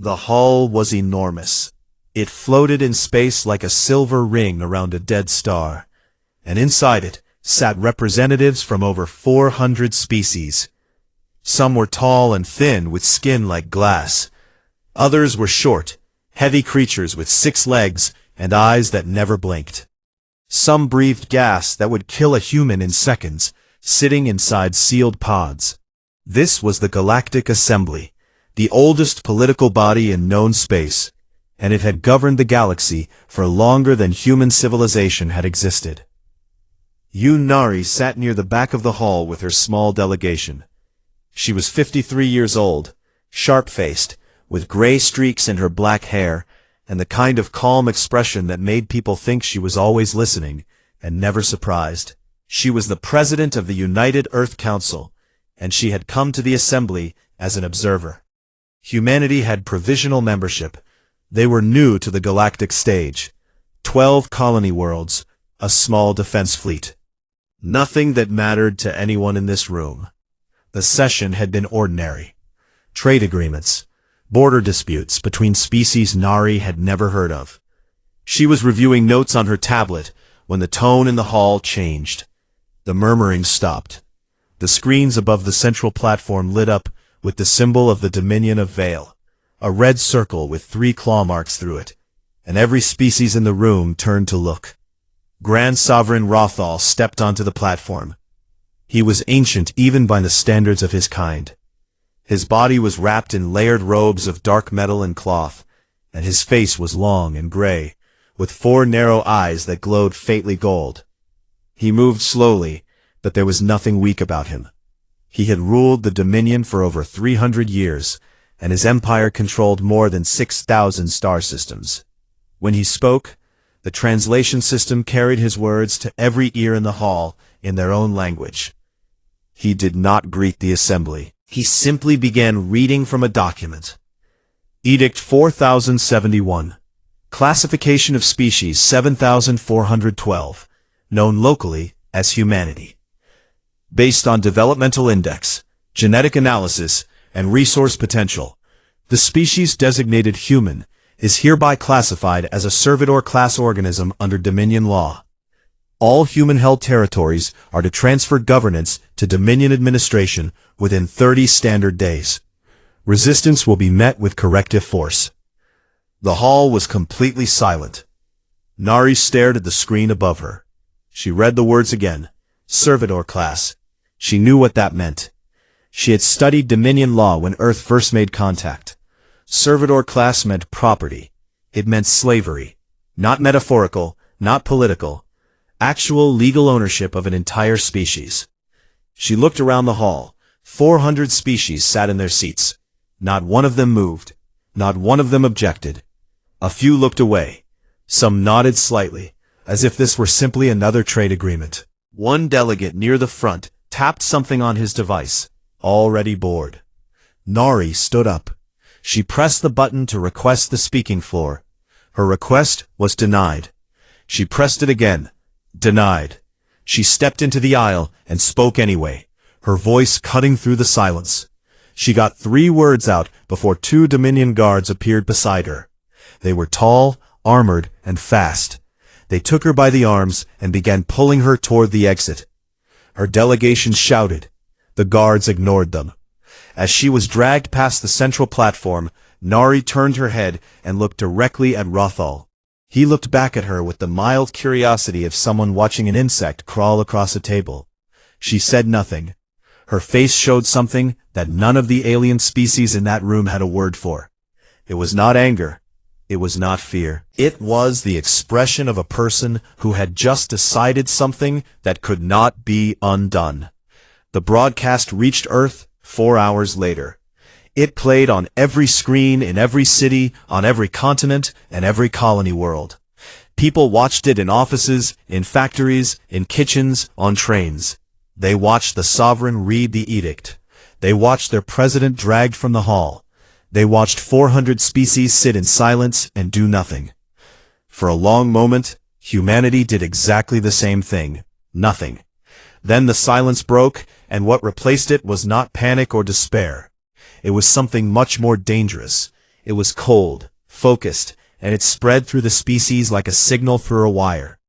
The hull was enormous. It floated in space like a silver ring around a dead star, and inside it sat representatives from over 400 species. Some were tall and thin with skin like glass. Others were short, heavy creatures with 6 legs and eyes that never blinked. Some breathed gas that would kill a human in seconds, sitting inside sealed pods. This was the Galactic Assembly, the oldest political body in known space, and it had governed the galaxy for longer than human civilization had existed. Nari sat near the back of the hall with her small delegation. She was 53 years old, sharp-faced, with gray streaks in her black hair, and the kind of calm expression that made people think she was always listening and never surprised. She was the president of the United Earth Council, and she had come to the assembly as an observer. Humanity had provisional membership. They were new to the galactic stage. 12 colony worlds, a small defense fleet. Nothing that mattered to anyone in this room. The session had been ordinary. Trade agreements, border disputes between species Nari had never heard of. She was reviewing notes on her tablet when the tone in the hall changed. The murmuring stopped. The screens above the central platform lit up with the symbol of the Dominion of Vale, a red circle with 3 claw marks through it, and every species in the room turned to look. Grand Sovereign Rothal stepped onto the platform. He was ancient even by the standards of his kind. His body was wrapped in layered robes of dark metal and cloth, and his face was long and gray, with 4 narrow eyes that glowed faintly gold. He moved slowly, but there was nothing weak about him. He had ruled the Dominion for over 300 years, and his empire controlled more than 6,000 star systems. When he spoke, the translation system carried his words to every ear in the hall in their own language. He did not greet the assembly. He simply began reading from a document. Edict 4071. Classification of Species 7412, known locally as humanity. Based on developmental index, genetic analysis, and resource potential, the species designated human is hereby classified as a servitor-class organism under Dominion law. All human-held territories are to transfer governance to Dominion administration within 30 standard days. Resistance will be met with corrective force. The hall was completely silent. Nari stared at the screen above her. She read the words again. Servitor class. She knew what that meant. She had studied Dominion law when Earth first made contact. Servitor class meant property. It meant slavery. Not metaphorical, not political. Actual legal ownership of an entire species. She looked around the hall. 400 species sat in their seats. Not one of them moved. Not one of them objected. A few looked away. Some nodded slightly, as if this were simply another trade agreement. One delegate near the front tapped something on his device, already bored. Nari stood up. She pressed the button to request the speaking floor. Her request was denied. She pressed it again. Denied. She stepped into the aisle and spoke anyway, her voice cutting through the silence. She got 3 words out before 2 Dominion guards appeared beside her. They were tall, armored, and fast. They took her by the arms and began pulling her toward the exit. Her delegation shouted. The guards ignored them. As she was dragged past the central platform, Nari turned her head and looked directly at Rothal. He looked back at her with the mild curiosity of someone watching an insect crawl across a table. She said nothing. Her face showed something that none of the alien species in that room had a word for. It was not anger. It was not fear. It was the expression of a person who had just decided something that could not be undone. The broadcast reached Earth 4 hours later. It played on every screen in every city, on every continent, and every colony world. People watched it in offices, in factories, in kitchens, on trains. They watched the sovereign read the edict. They watched their president dragged from the hall. They watched 400 species sit in silence and do nothing. For a long moment, humanity did exactly the same thing. Nothing. Then the silence broke, and what replaced it was not panic or despair. It was something much more dangerous. It was cold, focused, and it spread through the species like a signal through a wire.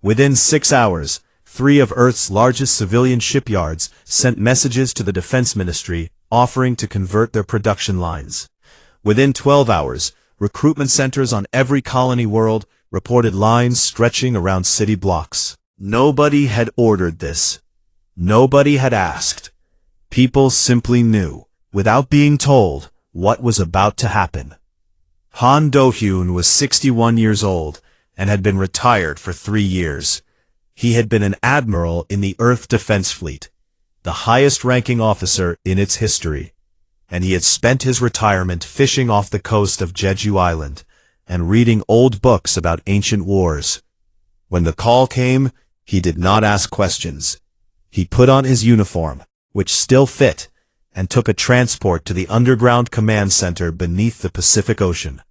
Within 6 hours, 3 of Earth's largest civilian shipyards sent messages to the Defense Ministry offering to convert their production lines. Within 12 hours, recruitment centers on every colony world reported lines stretching around city blocks. Nobody had ordered this. Nobody had asked. People simply knew, without being told, what was about to happen. Han Do-hyun was 61 years old and had been retired for 3 years. He had been an admiral in the Earth Defense Fleet, the highest-ranking officer in its history, and he had spent his retirement fishing off the coast of Jeju Island and reading old books about ancient wars. When the call came, he did not ask questions. He put on his uniform, which still fit, and took a transport to the underground command center beneath the Pacific Ocean.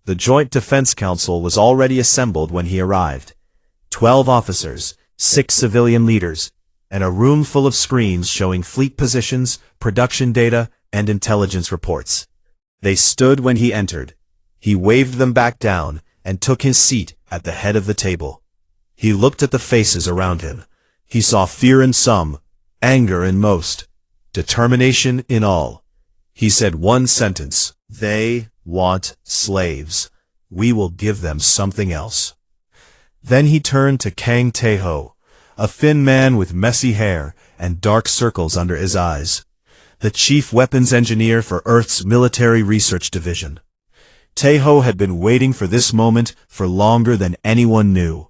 The Joint Defense Council was already assembled when he arrived. 12 officers, 6 civilian leaders, and a room full of screens showing fleet positions, production data, and intelligence reports. They stood when he entered. He waved them back down and took his seat at the head of the table. He looked at the faces around him. He saw fear in some, anger in most, determination in all. He said one sentence: "They want slaves. We will give them something else." Then he turned to Kang Tae-ho, a thin man with messy hair and dark circles under his eyes, the chief weapons engineer for Earth's Military Research Division. Tae-ho had been waiting for this moment for longer than anyone knew.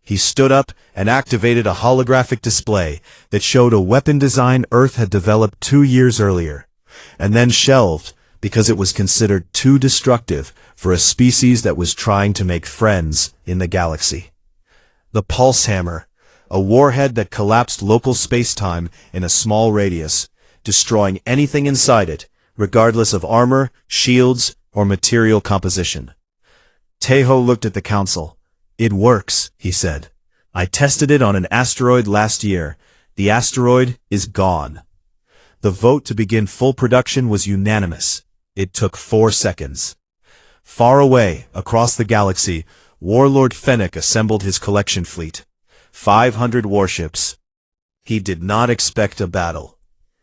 He stood up and activated a holographic display that showed a weapon design Earth had developed 2 years earlier, and then shelved because it was considered too destructive for a species that was trying to make friends in the galaxy. The Pulse Hammer, a warhead that collapsed local space-time in a small radius, destroying anything inside it, regardless of armor, shields, or material composition. Tae-ho looked at the council. "It works," he said. "I tested it on an asteroid last year. The asteroid is gone." The vote to begin full production was unanimous. It took 4 seconds. Far away, across the galaxy, Warlord Fennec assembled his collection fleet. 500 warships. He did not expect a battle.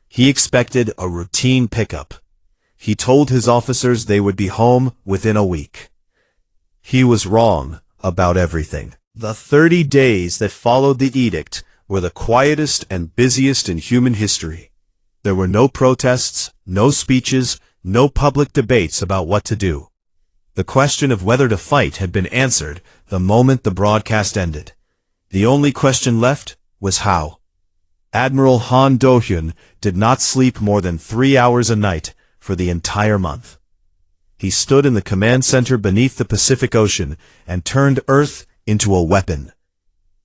He expected a routine pickup. He told his officers they would be home within a week. He was wrong about everything. The 30 days that followed the edict were the quietest and busiest in human history. There were no protests, no speeches, no public debates about what to do. The question of whether to fight had been answered the moment the broadcast ended. The only question left was how. Admiral Han Do-hyun did not sleep more than 3 hours a night for the entire month. He stood in the command center beneath the Pacific Ocean and turned Earth into a weapon.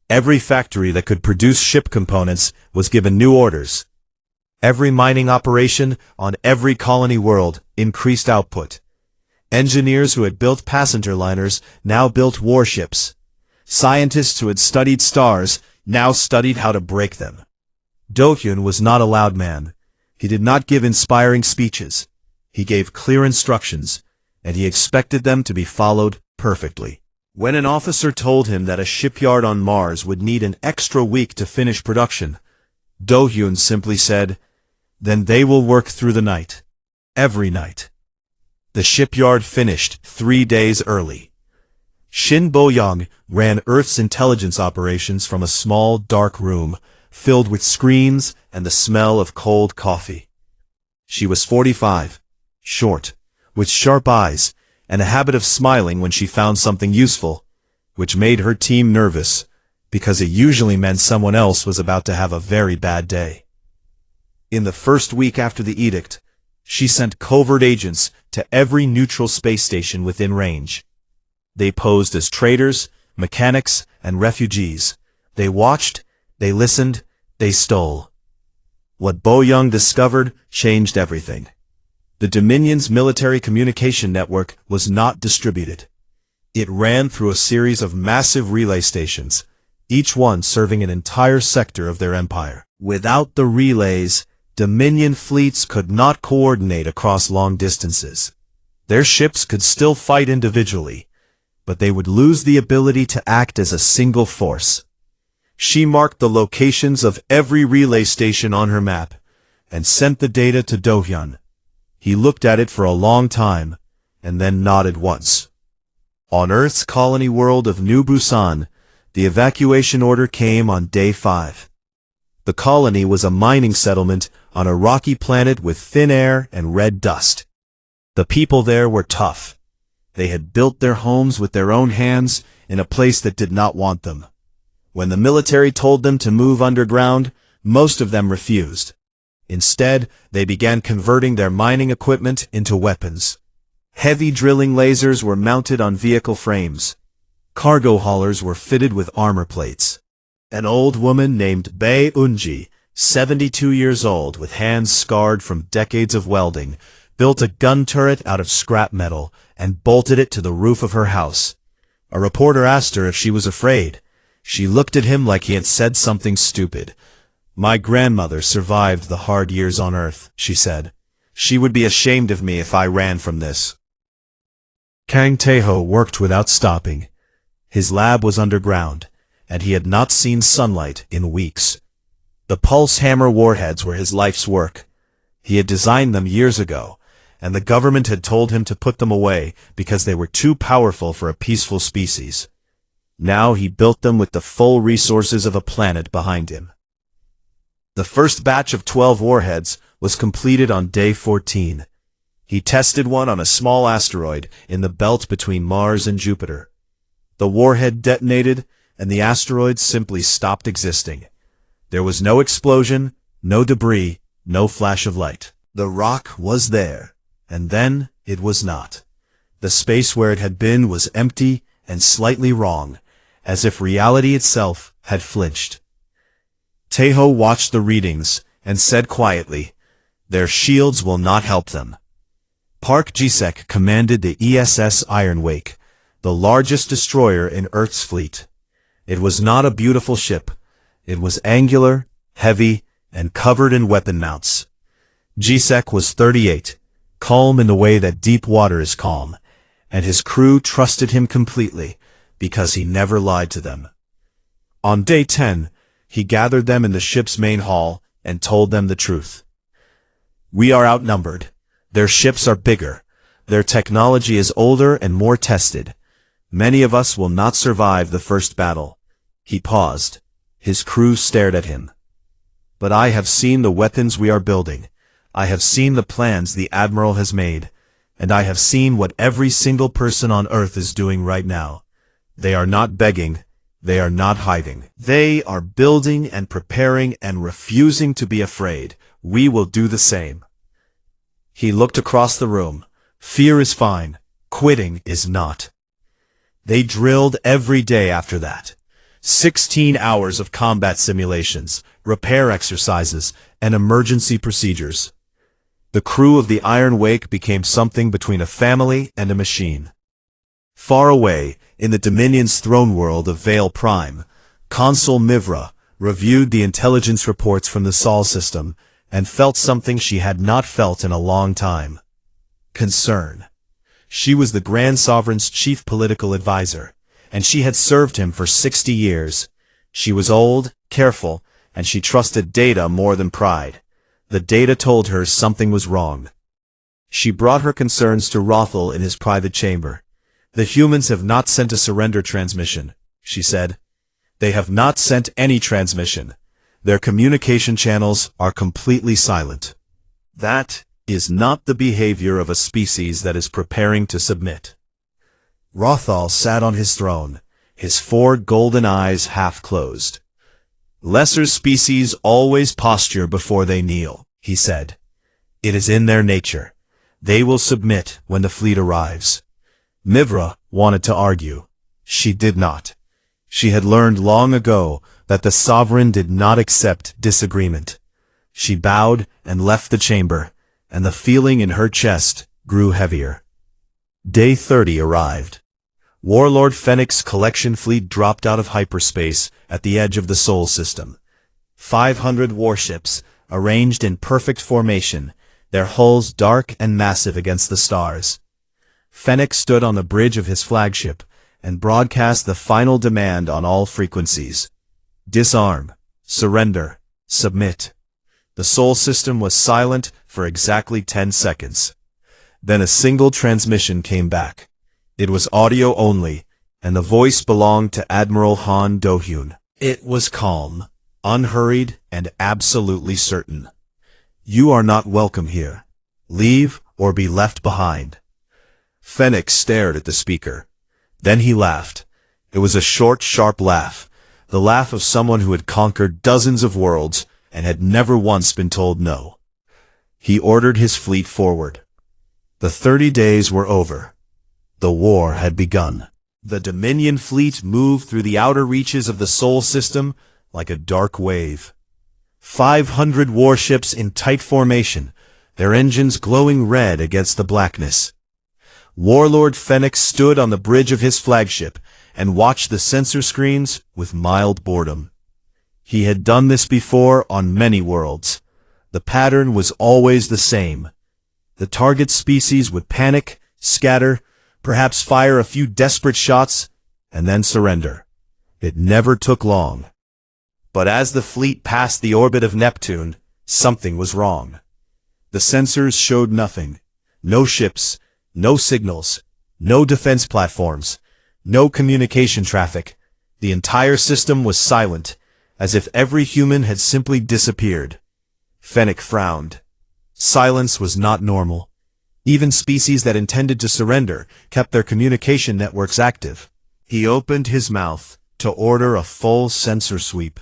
Every factory that could produce ship components was given new orders. Every mining operation on every colony world increased output. Engineers who had built passenger liners now built warships. Scientists who had studied stars now studied how to break them. Do-hyun was not a loud man. He did not give inspiring speeches. He gave clear instructions, and he expected them to be followed perfectly. When an officer told him that a shipyard on Mars would need an extra week to finish production, Do-hyun simply said, "Then they will work through the night. Every night." The shipyard finished 3 days early. Shin Bo-young ran Earth's intelligence operations from a small, dark room, filled with screens and the smell of cold coffee. She was 45, short, with sharp eyes, and a habit of smiling when she found something useful, which made her team nervous, because it usually meant someone else was about to have a very bad day. In the first week after the edict, she sent covert agents to every neutral space station within range. They posed as traders, mechanics, and refugees. They watched, they listened, they stole. What Bo-young discovered changed everything. The Dominion's military communication network was not distributed. It ran through a series of massive relay stations, each one serving an entire sector of their empire. Without the relays, Dominion fleets could not coordinate across long distances. Their ships could still fight individually, but they would lose the ability to act as a single force. She marked the locations of every relay station on her map, and sent the data to Do-hyun. He looked at it for a long time, and then nodded once. On Earth's colony world of New Busan, the evacuation order came on day 5. The colony was a mining settlement on a rocky planet with thin air and red dust. The people there were tough. They had built their homes with their own hands in a place that did not want them. When the military told them to move underground, most of them refused. Instead, they began converting their mining equipment into weapons. Heavy drilling lasers were mounted on vehicle frames. Cargo haulers were fitted with armor plates. An old woman named Bae Unji, 72 years old with hands scarred from decades of welding, built a gun turret out of scrap metal and bolted it to the roof of her house. A reporter asked her if she was afraid. She looked at him like he had said something stupid. "My grandmother survived the hard years on Earth," she said. "She would be ashamed of me if I ran from this." Kang Tae-ho worked without stopping. His lab was underground, and he had not seen sunlight in weeks. The pulse hammer warheads were his life's work. He had designed them years ago, and the government had told him to put them away because they were too powerful for a peaceful species. Now he built them with the full resources of a planet behind him. The first batch of 12 warheads was completed on day 14. He tested one on a small asteroid in the belt between Mars and Jupiter. The warhead detonated, and the asteroid simply stopped existing. There was no explosion, no debris, no flash of light. The rock was there, and then it was not. The space where it had been was empty and slightly wrong, as if reality itself had flinched. Tae-ho watched the readings and said quietly, "Their shields will not help them." Park Ji-sek commanded the ESS Iron Wake, the largest destroyer in Earth's fleet. It was not a beautiful ship. It was angular, heavy, and covered in weapon mounts. Ji-sek was 38, calm in the way that deep water is calm, and his crew trusted him completely because he never lied to them. On day 10, he gathered them in the ship's main hall and told them the truth. "We are outnumbered. Their ships are bigger. Their technology is older and more tested. Many of us will not survive the first battle." He paused. His crew stared at him. "But I have seen the weapons we are building. I have seen the plans the Admiral has made, and I have seen what every single person on Earth is doing right now. They are not begging. They are not hiding. They are building and preparing and refusing to be afraid. We will do the same." He looked across the room. Fear is fine. Quitting is not. They drilled every day after that. 16 hours of combat simulations, repair exercises, and emergency procedures. The crew of the Iron Wake became something between a family and a machine. Far away, in the Dominion's throne world of Vale Prime, Consul Mivra reviewed the intelligence reports from the Sol system and felt something she had not felt in a long time. Concern. She was the Grand Sovereign's chief political advisor, and she had served him for 60 years. She was old, careful, and she trusted data more than pride. The data told her something was wrong. She brought her concerns to Rothel in his private chamber. "The humans have not sent a surrender transmission," she said. "They have not sent any transmission. Their communication channels are completely silent. That is not the behavior of a species that is preparing to submit." Rothal sat on his throne, his 4 golden eyes half closed. "Lesser species always posture before they kneel," he said. "It is in their nature. They will submit when the fleet arrives." Mivra wanted to argue. She did not. She had learned long ago that the sovereign did not accept disagreement. She bowed and left the chamber, and the feeling in her chest grew heavier. Day 30 arrived. Warlord Fennec's collection fleet dropped out of hyperspace at the edge of the Sol system. 500 warships, arranged in perfect formation, their hulls dark and massive against the stars. Fennec stood on the bridge of his flagship and broadcast the final demand on all frequencies. Disarm, surrender, submit. The Sol system was silent for exactly 10 seconds. Then a single transmission came back. It was audio only, and the voice belonged to Admiral Han Do-hyun. It was calm, unhurried, and absolutely certain. You are not welcome here. Leave or be left behind. Fennec stared at the speaker. Then he laughed. It was a short, sharp laugh, the laugh of someone who had conquered dozens of worlds and had never once been told no. He ordered his fleet forward. The 30 days were over. The war had begun. The Dominion fleet moved through the outer reaches of the Sol system like a dark wave. 500 warships in tight formation, their engines glowing red against the blackness. Warlord Fennec stood on the bridge of his flagship and watched the sensor screens with mild boredom. He had done this before on many worlds. The pattern was always the same. The target species would panic, scatter, perhaps fire a few desperate shots, and then surrender. It never took long. But as the fleet passed the orbit of Neptune, something was wrong. The sensors showed nothing. No ships, no signals, no defense platforms, no communication traffic. The entire system was silent, as if every human had simply disappeared. Fennec frowned. Silence was not normal. Even species that intended to surrender kept their communication networks active. He opened his mouth to order a full sensor sweep.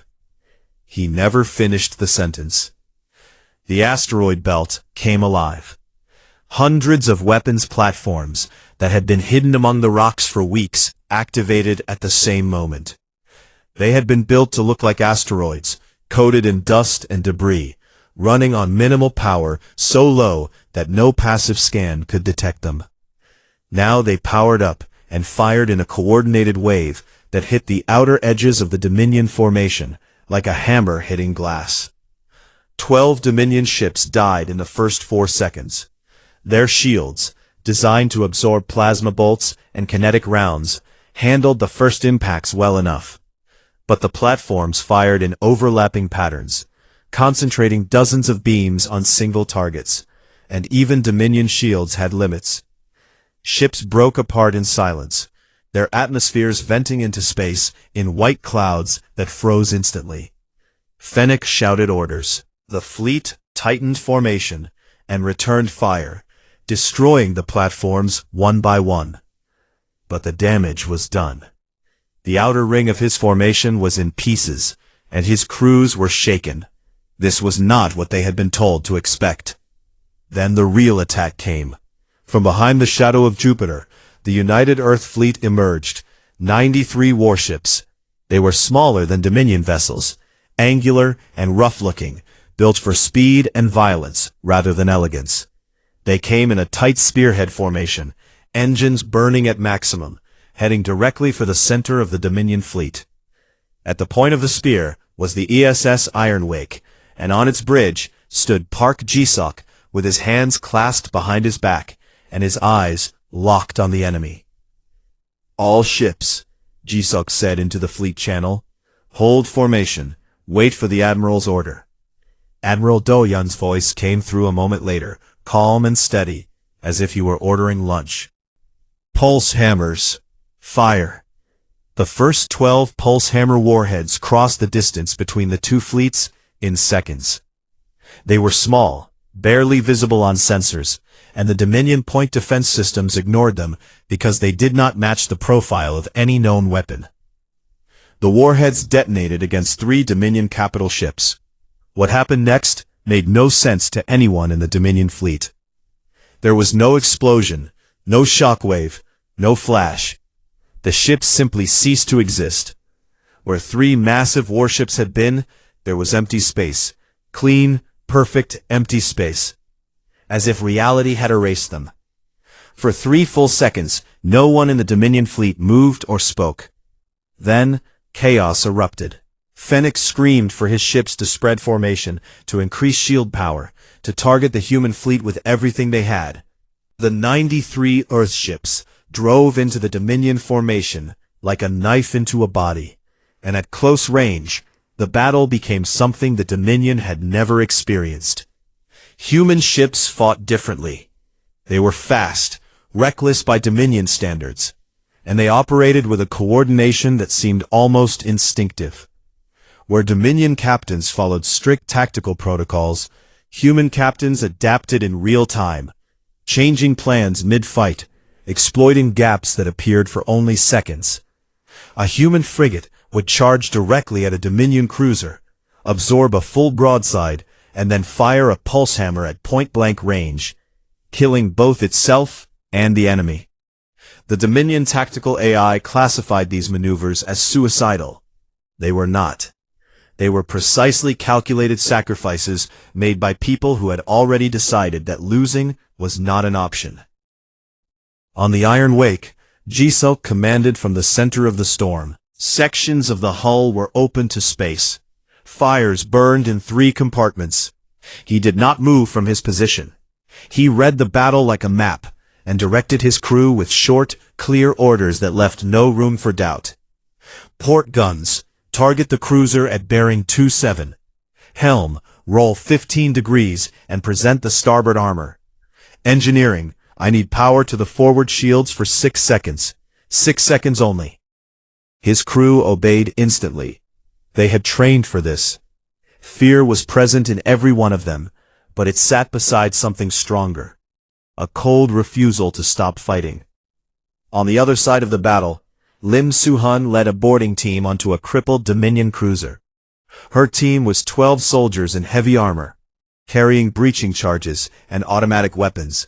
He never finished the sentence. The asteroid belt came alive. Hundreds of weapons platforms that had been hidden among the rocks for weeks activated at the same moment. They had been built to look like asteroids, coated in dust and debris, running on minimal power so low that no passive scan could detect them. Now they powered up and fired in a coordinated wave that hit the outer edges of the Dominion formation, like a hammer hitting glass. 12 Dominion ships died in the first 4 seconds. Their shields, designed to absorb plasma bolts and kinetic rounds, handled the first impacts well enough. But the platforms fired in overlapping patterns, concentrating dozens of beams on single targets, and even Dominion shields had limits. Ships broke apart in silence, their atmospheres venting into space in white clouds that froze instantly. Fennec shouted orders. The fleet tightened formation and returned fire, destroying the platforms one by one. But the damage was done. The outer ring of his formation was in pieces, and his crews were shaken. This was not what they had been told to expect. Then the real attack came. From behind the shadow of Jupiter, the United Earth Fleet emerged, 93 warships. They were smaller than Dominion vessels, angular and rough-looking, built for speed and violence rather than elegance. They came in a tight spearhead formation, engines burning at maximum, heading directly for the center of the Dominion fleet. At the point of the spear was the ESS Ironwake, and on its bridge stood Park Ji-seok with his hands clasped behind his back and his eyes locked on the enemy. "All ships," Ji-seok said into the fleet channel. "Hold formation. Wait for the Admiral's order." Admiral Do-hyun's voice came through a moment later, calm and steady, as if he were ordering lunch. "Pulse hammers. Fire." The first 12 pulse hammer warheads crossed the distance between the two fleets in seconds. They were small, barely visible on sensors, and the Dominion point defense systems ignored them because they did not match the profile of any known weapon. The warheads detonated against 3 Dominion capital ships. What happened next made no sense to anyone in the Dominion fleet. There was no explosion, no shockwave, no flash. The ships simply ceased to exist. Where 3 massive warships had been, there was empty space. Clean, perfect, empty space. As if reality had erased them. For 3 full seconds, no one in the Dominion fleet moved or spoke. Then, chaos erupted. Fennec screamed for his ships to spread formation, to increase shield power, to target the human fleet with everything they had. The 93 Earthships drove into the Dominion formation like a knife into a body, and at close range, the battle became something the Dominion had never experienced. Human ships fought differently. They were fast, reckless by Dominion standards, and they operated with a coordination that seemed almost instinctive. Where Dominion captains followed strict tactical protocols, human captains adapted in real time, changing plans mid-fight, exploiting gaps that appeared for only seconds. A human frigate would charge directly at a Dominion cruiser, absorb a full broadside, and then fire a pulse hammer at point-blank range, killing both itself and the enemy. The Dominion tactical AI classified these maneuvers as suicidal. They were not. They were precisely calculated sacrifices made by people who had already decided that losing was not an option. On the Iron Wake, Jisoo commanded from the center of the storm. Sections of the hull were open to space. Fires burned in 3 compartments. He did not move from his position. He read the battle like a map, and directed his crew with short, clear orders that left no room for doubt. Port guns, target the cruiser at bearing 27. Helm, roll 15 degrees and present the starboard armor. Engineering, I need power to the forward shields for 6 seconds. 6 seconds only. His crew obeyed instantly. They had trained for this. Fear was present in every one of them, but it sat beside something stronger. A cold refusal to stop fighting. On the other side of the battle, Lim Soo-hun led a boarding team onto a crippled Dominion cruiser. Her team was 12 soldiers in heavy armor, carrying breaching charges and automatic weapons.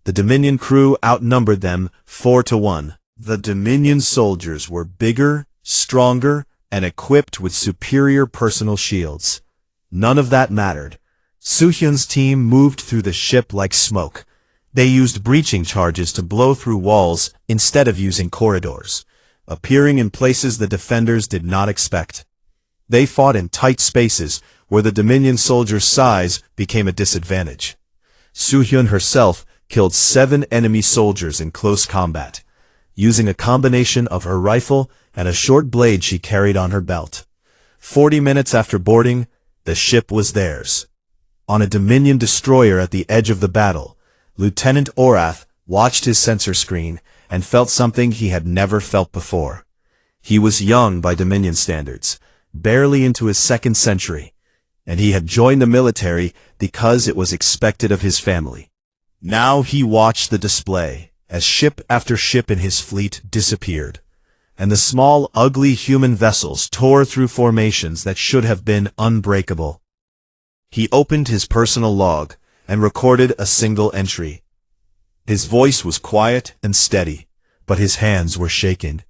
The Dominion crew outnumbered them 4-1. The Dominion soldiers were bigger, stronger, and equipped with superior personal shields. None of that mattered. Soo-hyun's team moved through the ship like smoke. They used breaching charges to blow through walls instead of using corridors, appearing in places the defenders did not expect. They fought in tight spaces where the Dominion soldiers' size became a disadvantage. Soo-hyun herself killed 7 enemy soldiers in close combat, using a combination of her rifle and a short blade she carried on her belt. 40 minutes after boarding, the ship was theirs. On a Dominion destroyer at the edge of the battle, Lieutenant Orath watched his sensor screen and felt something he had never felt before. He was young by Dominion standards, barely into his 2nd century, and he had joined the military because it was expected of his family. Now he watched the display as ship after ship in his fleet disappeared, and the small, ugly human vessels tore through formations that should have been unbreakable. He opened his personal log and recorded a single entry. His voice was quiet and steady, but his hands were shaking.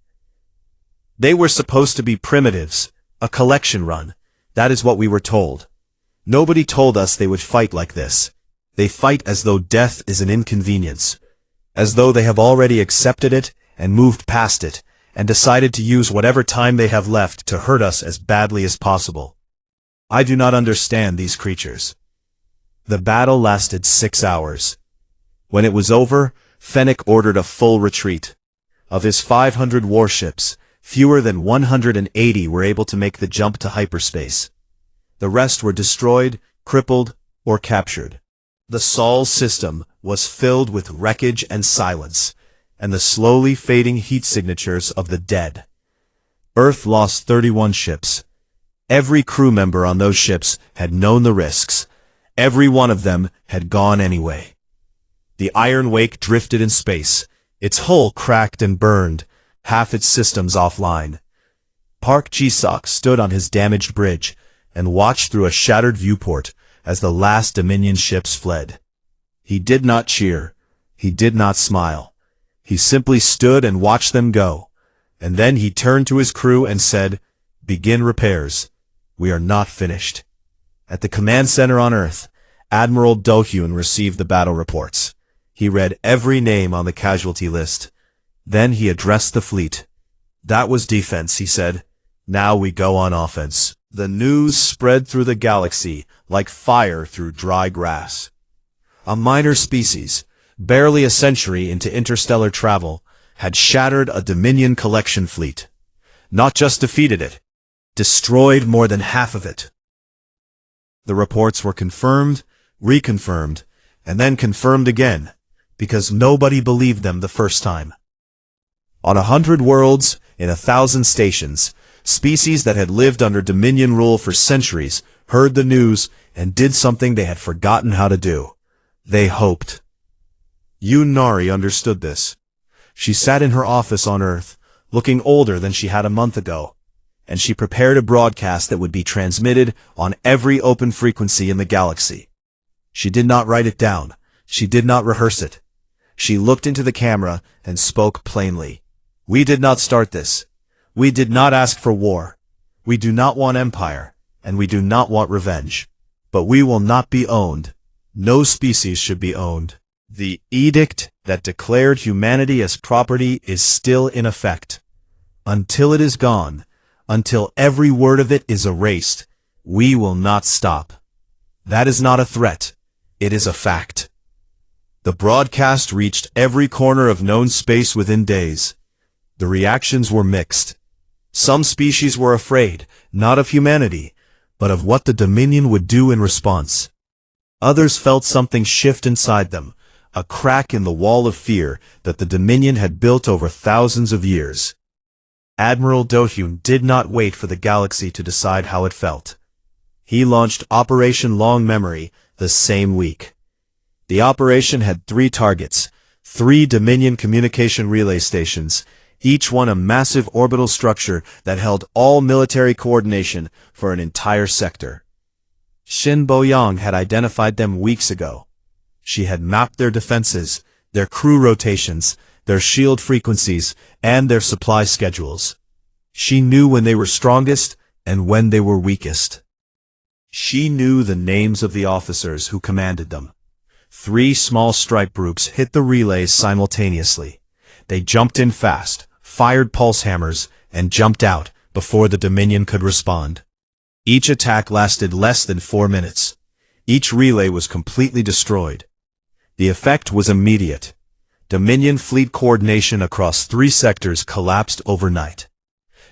They were supposed to be primitives, a collection run. That is what we were told. Nobody told us they would fight like this. They fight as though death is an inconvenience, as though they have already accepted it and moved past it, and decided to use whatever time they have left to hurt us as badly as possible. I do not understand these creatures. The battle lasted 6 hours. When it was over, Fennec ordered a full retreat. Of his 500 warships, fewer than 180 were able to make the jump to hyperspace. The rest were destroyed, crippled, or captured. The Sol system was filled with wreckage and silence, and the slowly fading heat signatures of the dead. Earth lost 31 ships. Every crew member on those ships had known the risks. Every one of them had gone anyway. The Iron Wake drifted in space. Its hull cracked and burned, half its systems offline. Park Ji-sok stood on his damaged bridge and watched through a shattered viewport as the last Dominion ships fled. He did not cheer. He did not smile. He simply stood and watched them go. And then he turned to his crew and said, "Begin repairs. We are not finished." At the command center on Earth, Admiral Do-hyun received the battle reports. He read every name on the casualty list. Then he addressed the fleet. "That was defense," he said. "Now we go on offense." The news spread through the galaxy like fire through dry grass. A minor species, barely a century into interstellar travel, had shattered a Dominion collection fleet. Not just defeated it, destroyed more than half of it. The reports were confirmed, reconfirmed, and then confirmed again, because nobody believed them the first time. On 100 worlds, in 1,000 stations, species that had lived under Dominion rule for centuries heard the news and did something they had forgotten how to do. They hoped. Yunari understood this. She sat in her office on Earth, looking older than she had a month ago, and she prepared a broadcast that would be transmitted on every open frequency in the galaxy. She did not write it down. She did not rehearse it. She looked into the camera and spoke plainly. We did not start this. We did not ask for war. We do not want empire, and we do not want revenge. But we will not be owned. No species should be owned. The edict that declared humanity as property is still in effect. Until it is gone, until every word of it is erased, we will not stop. That is not a threat. It is a fact. The broadcast reached every corner of known space within days. The reactions were mixed. Some species were afraid, not of humanity, but of what the Dominion would do in response. Others felt something shift inside them, a crack in the wall of fear that the Dominion had built over thousands of years. Admiral Dohyun did not wait for the galaxy to decide how it felt. He launched Operation Long Memory the same week. The operation had 3 targets, 3 Dominion communication relay stations, each one a massive orbital structure that held all military coordination for an entire sector. Shin Boyang had identified them weeks ago. She had mapped their defenses, their crew rotations, their shield frequencies, and their supply schedules. She knew when they were strongest and when they were weakest. She knew the names of the officers who commanded them. 3 small strike groups hit the relays simultaneously. They jumped in fast, fired pulse hammers, and jumped out before the Dominion could respond. Each attack lasted less than 4 minutes. Each relay was completely destroyed. The effect was immediate. Dominion fleet coordination across 3 sectors collapsed overnight.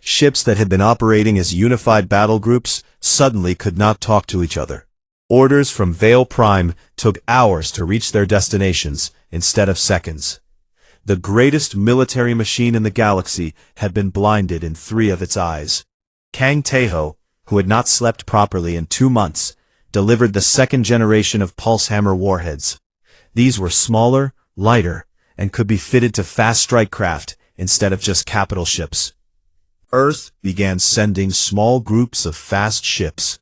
Ships that had been operating as unified battle groups suddenly could not talk to each other. Orders from Vale Prime took hours to reach their destinations instead of seconds. The greatest military machine in the galaxy had been blinded in 3 of its eyes. Kang Taeho, who had not slept properly in 2 months, delivered the 2nd generation of pulse hammer warheads. These were smaller, lighter, and could be fitted to fast strike craft instead of just capital ships. Earth began sending small groups of fast ships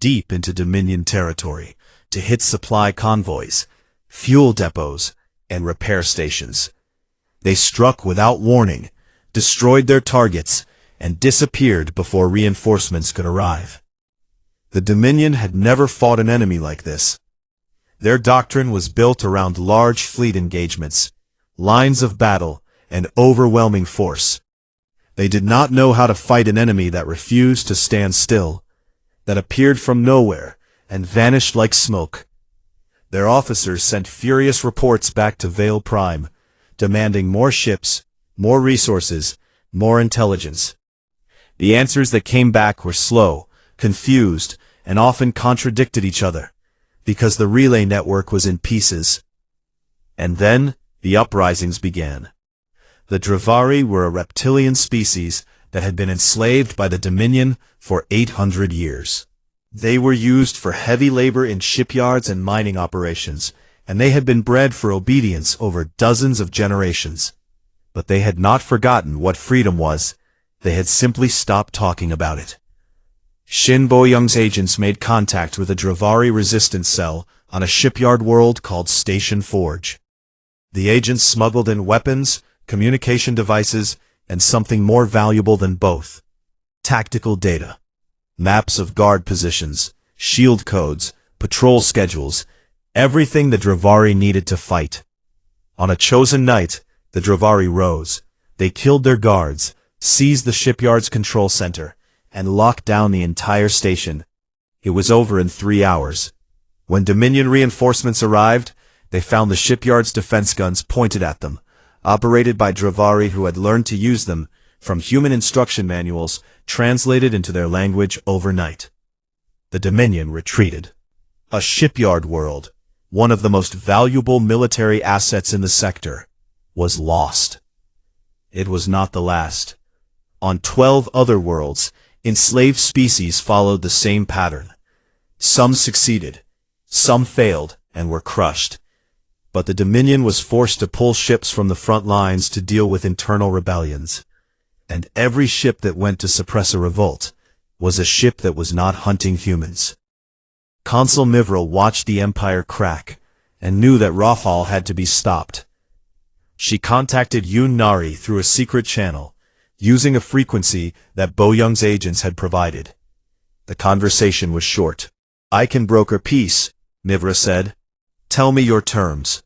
deep into Dominion territory to hit supply convoys, fuel depots, and repair stations. They struck without warning, destroyed their targets, and disappeared before reinforcements could arrive. The Dominion had never fought an enemy like this. Their doctrine was built around large fleet engagements, lines of battle, and overwhelming force. They did not know how to fight an enemy that refused to stand still, that appeared from nowhere and vanished like smoke. Their officers sent furious reports back to Vale Prime, demanding more ships, more resources, more intelligence. The answers that came back were slow, confused, and often contradicted each other, because the relay network was in pieces. And then, the uprisings began. The Dravari were a reptilian species that had been enslaved by the Dominion for 800 years. They were used for heavy labor in shipyards and mining operations, and they had been bred for obedience over dozens of generations. But they had not forgotten what freedom was. They had simply stopped talking about it. Shin Boyoung's agents made contact with a Dravari resistance cell on a shipyard world called Station Forge. The agents smuggled in weapons, communication devices, and something more valuable than both: tactical data. Maps of guard positions, shield codes, patrol schedules, everything the Dravari needed to fight. On a chosen night, the Dravari rose. They killed their guards, seized the shipyard's control center, and locked down the entire station. It was over in 3 hours. When Dominion reinforcements arrived, They found the shipyard's defense guns pointed at them, operated by Dravari who had learned to use them from human instruction manuals translated into their language overnight. The Dominion retreated. A shipyard world, one of the most valuable military assets in the sector, was lost. It was not the last. On 12 other worlds, enslaved species followed the same pattern. Some succeeded, some failed and were crushed. But the Dominion was forced to pull ships from the front lines to deal with internal rebellions. And every ship that went to suppress a revolt was a ship that was not hunting humans. Consul Mivra watched the Empire crack and knew that Rothal had to be stopped. She contacted Yoon Nari through a secret channel, using a frequency that Bo Young's agents had provided. The conversation was short. "I can broker peace," Mivra said. "Tell me your terms."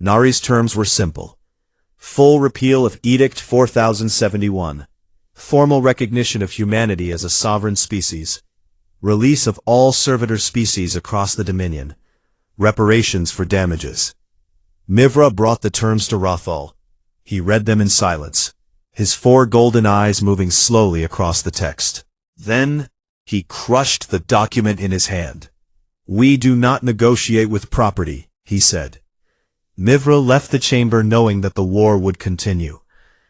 Nari's terms were simple. Full repeal of Edict 4071. Formal recognition of humanity as a sovereign species. Release of all servitor species across the Dominion. Reparations for damages. Mivra brought the terms to Rothal. He read them in silence, his 4 golden eyes moving slowly across the text. Then, he crushed the document in his hand. "We do not negotiate with property," he said. Mivra left the chamber knowing that the war would continue.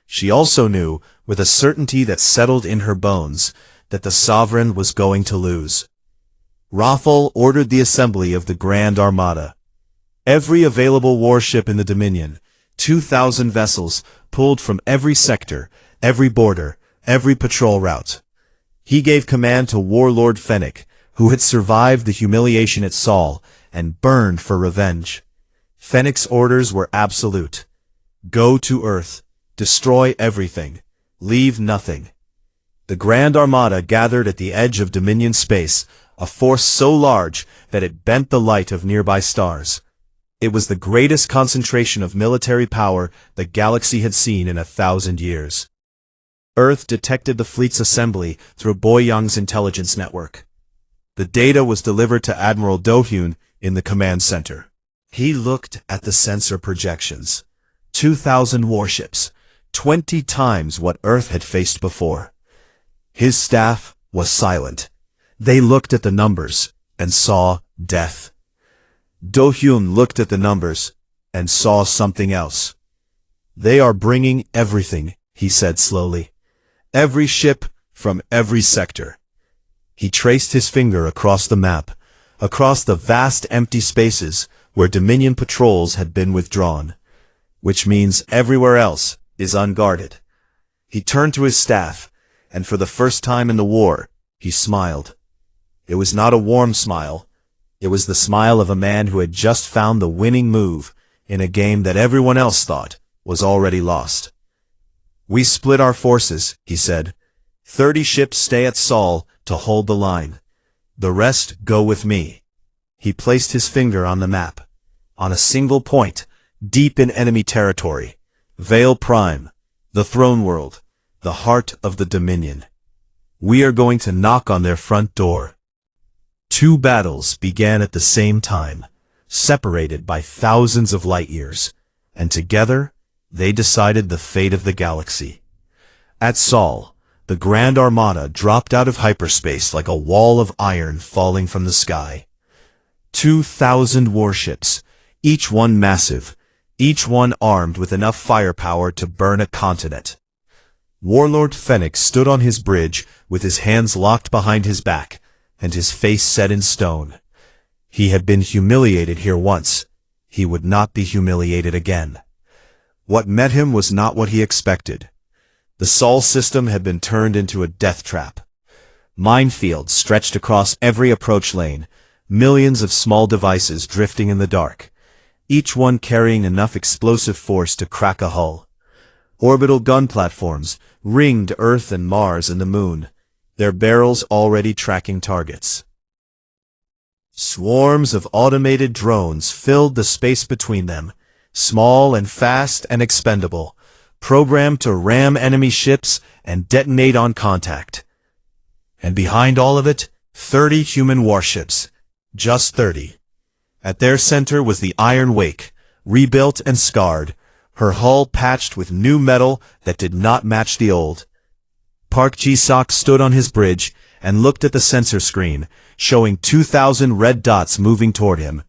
She also knew, with a certainty that settled in her bones, that the Sovereign was going to lose. Rothal ordered the assembly of the Grand Armada. Every available warship in the Dominion, 2,000 vessels, pulled from every sector, every border, every patrol route. He gave command to Warlord Fennec, who had survived the humiliation at Sol and burned for revenge. Fennec's orders were absolute. Go to Earth. Destroy everything. Leave nothing. The Grand Armada gathered at the edge of Dominion space, a force so large that it bent the light of nearby stars. It was the greatest concentration of military power the galaxy had seen in 1,000 years. Earth detected the fleet's assembly through Boyang's intelligence network. The data was delivered to Admiral Do-hyun in the command center. He looked at the sensor projections. 2,000 warships, 20 times what Earth had faced before. His staff was silent. They looked at the numbers and saw death. Do-hyun looked at the numbers and saw something else. "They are bringing everything," he said slowly. "Every ship from every sector." He traced his finger across the map, across the vast empty spaces where Dominion patrols had been withdrawn, which means everywhere else is unguarded. He turned to his staff, and for the first time in the war, he smiled. It was not a warm smile. It was the smile of a man who had just found the winning move in a game that everyone else thought was already lost. "We split our forces," he said. 30 ships stay at Sol to hold the line. The rest go with me." He placed his finger on the map, on a single point, deep in enemy territory. Vale Prime, the throne world, the heart of the Dominion. "We are going to knock on their front door." 2 battles began at the same time, separated by thousands of light years, and together they decided the fate of the galaxy. At Sol, the Grand Armada dropped out of hyperspace like a wall of iron falling from the sky. 2,000 warships, each one massive, each one armed with enough firepower to burn a continent. Warlord Fennec stood on his bridge with his hands locked behind his back and his face set in stone. He had been humiliated here once. He would not be humiliated again. What met him was not what he expected. The Sol system had been turned into a death trap. Minefields stretched across every approach lane, millions of small devices drifting in the dark, each one carrying enough explosive force to crack a hull. Orbital gun platforms ringed Earth and Mars and the Moon, their barrels already tracking targets. Swarms of automated drones filled the space between them, small and fast and expendable, programmed to ram enemy ships and detonate on contact. And behind all of it, 30 human warships. Just 30. At their center was the Iron Wake, rebuilt and scarred, her hull patched with new metal that did not match the old. Park Ji-sok stood on his bridge and looked at the sensor screen, showing 2,000 red dots moving toward him,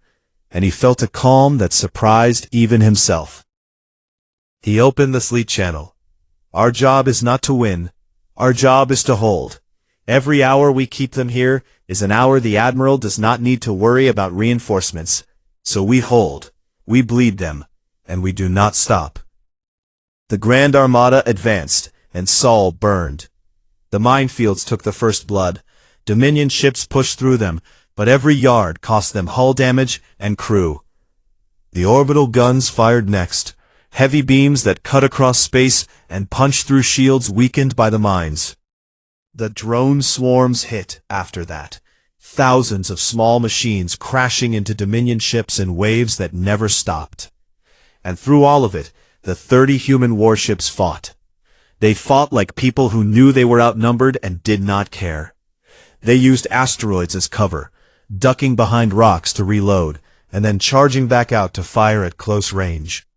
and he felt a calm that surprised even himself. He opened the fleet channel. Our job is not to win. Our job is to hold. Every hour we keep them here is an hour the Admiral does not need to worry about reinforcements. So we hold, we bleed them, and we do not stop. The Grand Armada advanced, and Sol burned. The minefields took the first blood. Dominion ships pushed through them, but every yard cost them hull damage and crew. The orbital guns fired next, heavy beams that cut across space and punched through shields weakened by the mines. The drone swarms hit after that, thousands of small machines crashing into Dominion ships in waves that never stopped. And through all of it, the 30 human warships fought. They fought like people who knew they were outnumbered and did not care. They used asteroids as cover, ducking behind rocks to reload, and then charging back out to fire at close range.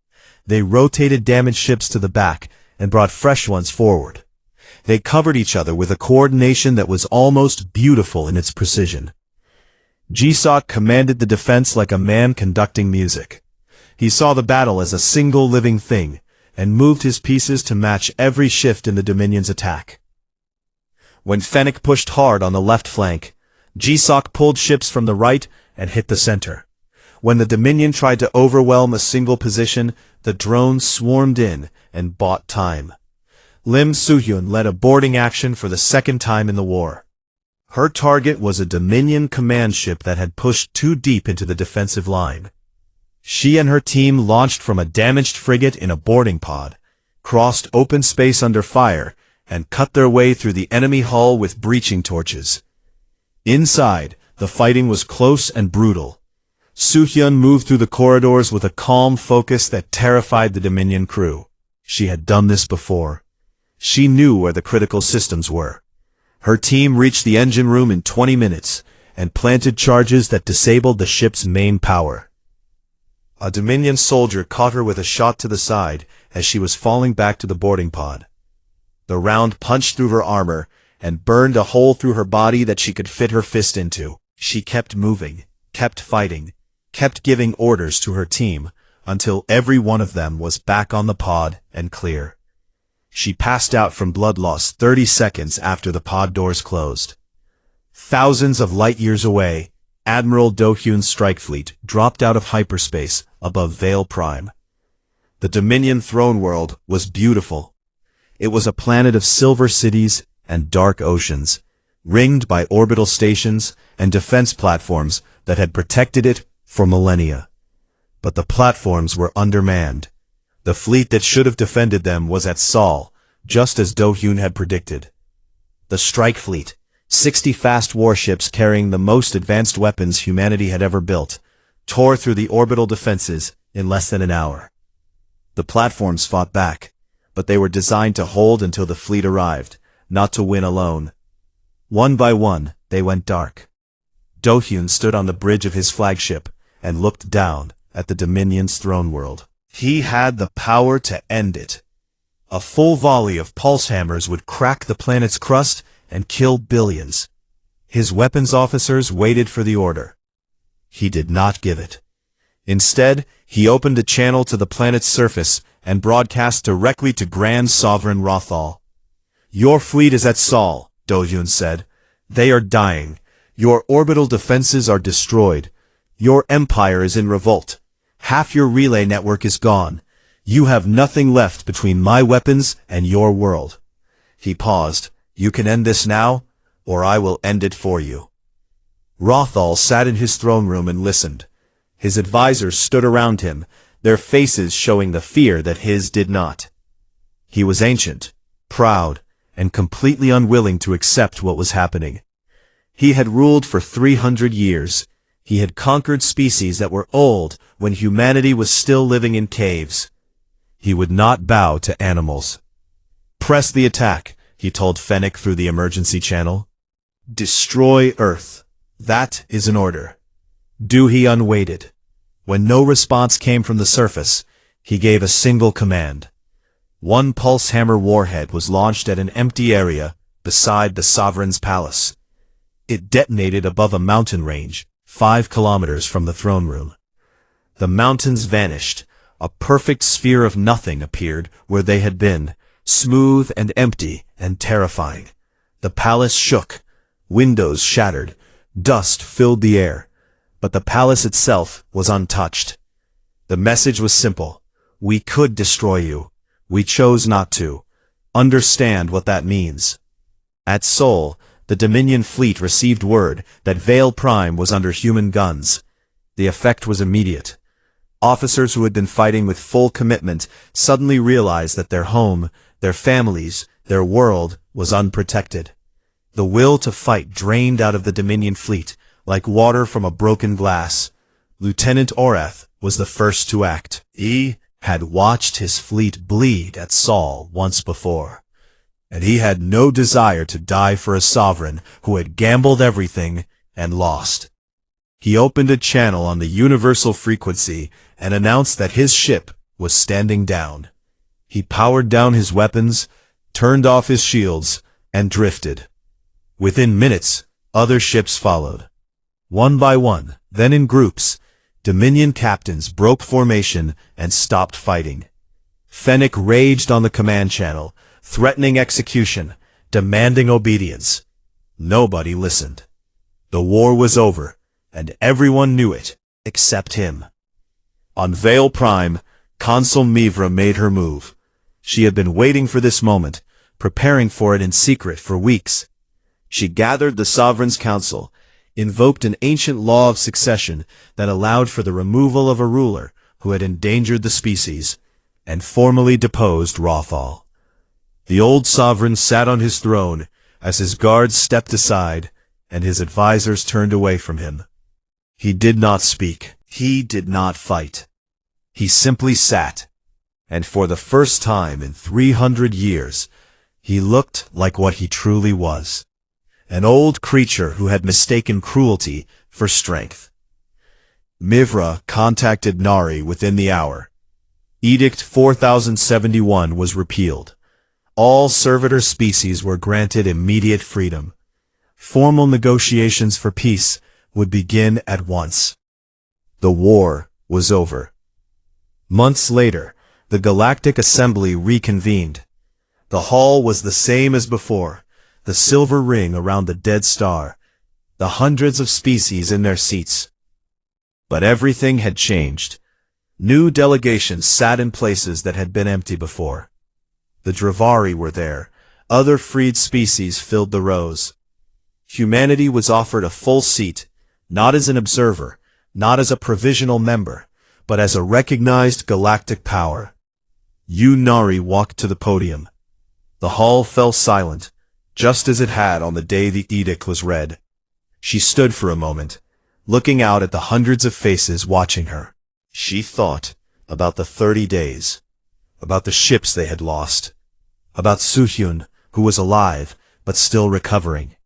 They rotated damaged ships to the back and brought fresh ones forward. They covered each other with a coordination that was almost beautiful in its precision. Ji-sok commanded the defense like a man conducting music. He saw the battle as a single living thing, and moved his pieces to match every shift in the Dominion's attack. When Fennec pushed hard on the left flank, Ji-sok pulled ships from the right and hit the center. When the Dominion tried to overwhelm a single position, the drones swarmed in and bought time. Lim Soo-hyun led a boarding action for the second time in the war. Her target was a Dominion command ship that had pushed too deep into the defensive line. She and her team launched from a damaged frigate in a boarding pod, crossed open space under fire, and cut their way through the enemy hull with breaching torches. Inside, the fighting was close and brutal. Soo-hyun moved through the corridors with a calm focus that terrified the Dominion crew. She had done this before. She knew where the critical systems were. Her team reached the engine room in 20 minutes and planted charges that disabled the ship's main power. A Dominion soldier caught her with a shot to the side as she was falling back to the boarding pod. The round punched through her armor and burned a hole through her body that she could fit her fist into. She kept moving, kept fighting, kept giving orders to her team until every one of them was back on the pod and clear. She passed out from blood loss 30 seconds after the pod doors closed. Thousands of light years away, Admiral Do-hyun's strike fleet dropped out of hyperspace above Vale Prime. The Dominion throne world was beautiful. It was a planet of silver cities and dark oceans, ringed by orbital stations and defense platforms that had protected it for millennia. But the platforms were undermanned. The fleet that should have defended them was at Sol, just as Do-hyun had predicted. The strike fleet, 60 fast warships carrying the most advanced weapons humanity had ever built, tore through the orbital defenses in less than an hour. The platforms fought back, but they were designed to hold until the fleet arrived, not to win alone. One by one, they went dark. Do-hyun stood on the bridge of his flagship and looked down at the Dominion's throne world. He had the power to end it. A full volley of pulse hammers would crack the planet's crust and kill billions. His weapons officers waited for the order. He did not give it. Instead, he opened a channel to the planet's surface and broadcast directly to Grand Sovereign Rothal. "Your fleet is at Sol," Do-hyun said. "They are dying. Your orbital defenses are destroyed. Your empire is in revolt. Half your relay network is gone. You have nothing left between my weapons and your world." He paused. "You can end this now, or I will end it for you." Rothal sat in his throne room and listened. His advisors stood around him, their faces showing the fear that his did not. He was ancient, proud, and completely unwilling to accept what was happening. He had ruled for 300 years. He had conquered species that were old when humanity was still living in caves. He would not bow to animals. "Press the attack," he told Fennec through the emergency channel. "Destroy Earth. That is an order." Do-hyun waited. When no response came from the surface, he gave a single command. One pulse hammer warhead was launched at an empty area beside the sovereign's palace. It detonated above a mountain range, 5 kilometers from the throne room. The mountains vanished. A perfect sphere of nothing appeared where they had been, smooth and empty and terrifying. The palace shook. Windows shattered. Dust filled the air. But the palace itself was untouched. The message was simple. We could destroy you. We chose not to. Understand what that means. At Seoul, the Dominion fleet received word that Vale Prime was under human guns. The effect was immediate. Officers who had been fighting with full commitment suddenly realized that their home, their families, their world was unprotected. The will to fight drained out of the Dominion fleet, like water from a broken glass. Lieutenant Orath was the first to act. He had watched his fleet bleed at Seoul once before, and he had no desire to die for a sovereign who had gambled everything and lost. He opened a channel on the universal frequency and announced that his ship was standing down. He powered down his weapons, turned off his shields, and drifted. Within minutes, other ships followed. One by one, then in groups, Dominion captains broke formation and stopped fighting. Fennec raged on the command channel, threatening execution, demanding obedience. Nobody listened. The war was over, and everyone knew it, except him. On Vale Prime, Consul Mivra made her move. She had been waiting for this moment, preparing for it in secret for weeks. She gathered the Sovereign's Council, invoked an ancient law of succession that allowed for the removal of a ruler who had endangered the species, and formally deposed Rothal. The old sovereign sat on his throne as his guards stepped aside and his advisors turned away from him. He did not speak. He did not fight. He simply sat, and for the first time in 300 years, he looked like what he truly was. An old creature who had mistaken cruelty for strength. Mivra contacted Nari within the hour. Edict 4071 was repealed. All servitor species were granted immediate freedom. Formal negotiations for peace would begin at once. The war was over. Months later, the Galactic Assembly reconvened. The hall was the same as before, the silver ring around the dead star, the hundreds of species in their seats. But everything had changed. New delegations sat in places that had been empty before. The Dravari were there. Other freed species filled the rows. Humanity was offered a full seat, not as an observer, not as a provisional member, but as a recognized galactic power. Nari walked to the podium. The hall fell silent, just as it had on the day the edict was read. She stood for a moment, looking out at the hundreds of faces watching her. She thought about the 30 days, about the ships they had lost, about Suhyun, who was alive but still recovering,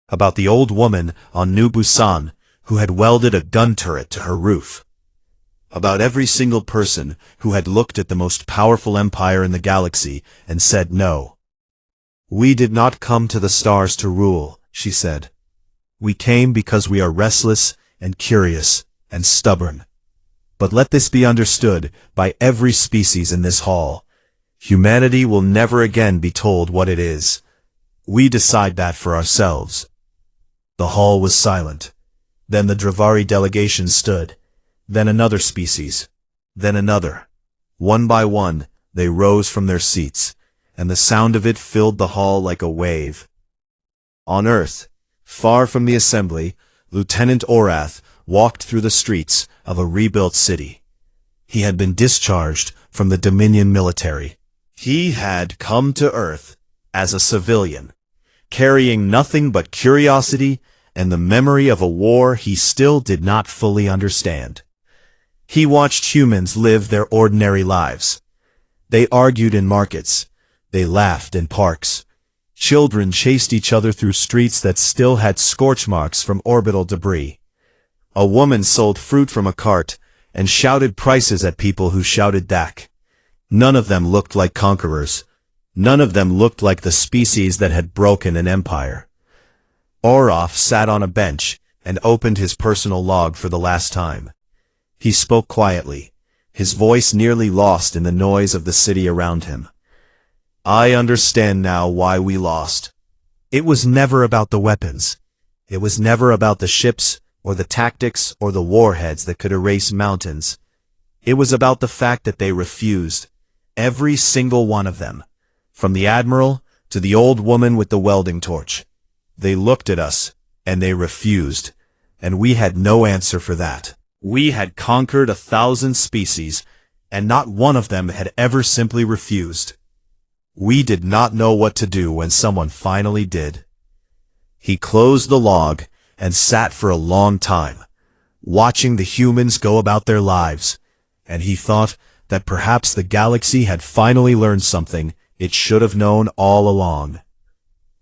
about the old woman on New Busan who had welded a gun turret to her roof, about every single person who had looked at the most powerful empire in the galaxy and said no. "We did not come to the stars to rule," she said. "We came because we are restless and curious and stubborn. But let this be understood by every species in this hall. Humanity will never again be told what it is. We decide that for ourselves." The hall was silent. Then the Dravari delegation stood. Then another species. Then another. One by one, they rose from their seats, and the sound of it filled the hall like a wave. On Earth, far from the assembly, Lieutenant Orath walked through the streets of a rebuilt city. He had been discharged from the Dominion military. He had come to Earth as a civilian, carrying nothing but curiosity and the memory of a war he still did not fully understand. He watched humans live their ordinary lives. They argued in markets. They laughed in parks. Children chased each other through streets that still had scorch marks from orbital debris. A woman sold fruit from a cart, and shouted prices at people who shouted back. None of them looked like conquerors. None of them looked like the species that had broken an empire. Orof sat on a bench and opened his personal log for the last time. He spoke quietly, his voice nearly lost in the noise of the city around him. I understand now why we lost. It was never about the weapons. It was never about the ships, or the tactics, or the warheads that could erase mountains. It was about the fact that they refused. Every single one of them. From the admiral to the old woman with the welding torch. They looked at us, and they refused. And we had no answer for that. We had conquered 1,000 species, and not one of them had ever simply refused. We did not know what to do when someone finally did. He closed the log and sat for a long time, watching the humans go about their lives, and he thought that perhaps the galaxy had finally learned something it should have known all along.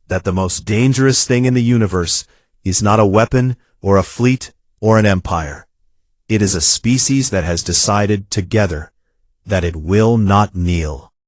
That the most dangerous thing in the universe is not a weapon or a fleet or an empire. It is a species that has decided together that it will not kneel.